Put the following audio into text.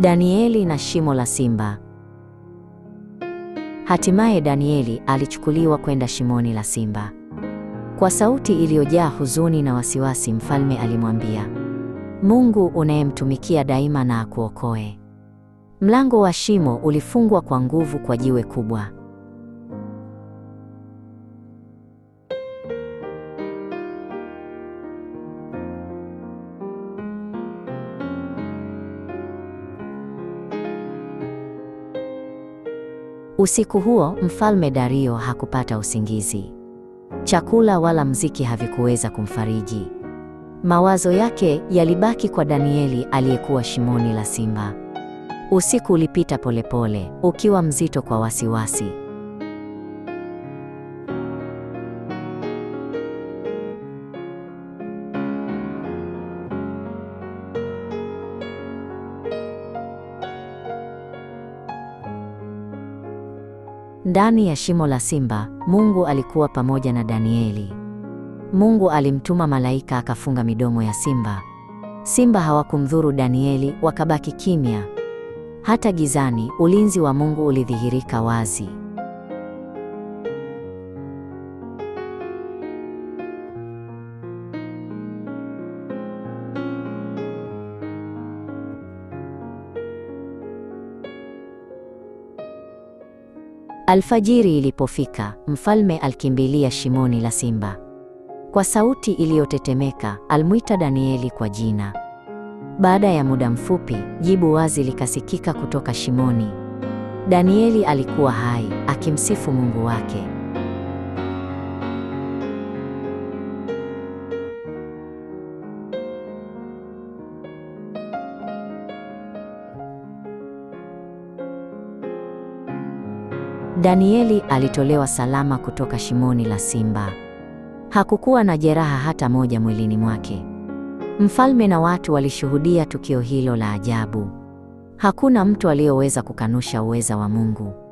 Danieli na shimo la simba. Hatimaye Danieli alichukuliwa kwenda shimoni la simba. Kwa sauti iliyojaa huzuni na wasiwasi, mfalme alimwambia, Mungu unayemtumikia daima na akuokoe. Mlango wa shimo ulifungwa kwa nguvu kwa jiwe kubwa. Usiku huo Mfalme Dario hakupata usingizi. Chakula wala mziki havikuweza kumfariji. Mawazo yake yalibaki kwa Danieli aliyekuwa shimoni la simba. Usiku ulipita polepole, ukiwa mzito kwa wasiwasi. Ndani ya shimo la simba, Mungu alikuwa pamoja na Danieli. Mungu alimtuma malaika akafunga midomo ya simba. Simba hawakumdhuru Danieli, wakabaki kimya. Hata gizani, ulinzi wa Mungu ulidhihirika wazi. Alfajiri ilipofika, mfalme alikimbilia shimoni la simba. Kwa sauti iliyotetemeka, alimwita Danieli kwa jina. Baada ya muda mfupi, jibu wazi likasikika kutoka shimoni. Danieli alikuwa hai, akimsifu Mungu wake. Danieli alitolewa salama kutoka shimoni la simba. Hakukuwa na jeraha hata moja mwilini mwake. Mfalme na watu walishuhudia tukio hilo la ajabu. Hakuna mtu aliyeweza kukanusha uweza wa Mungu.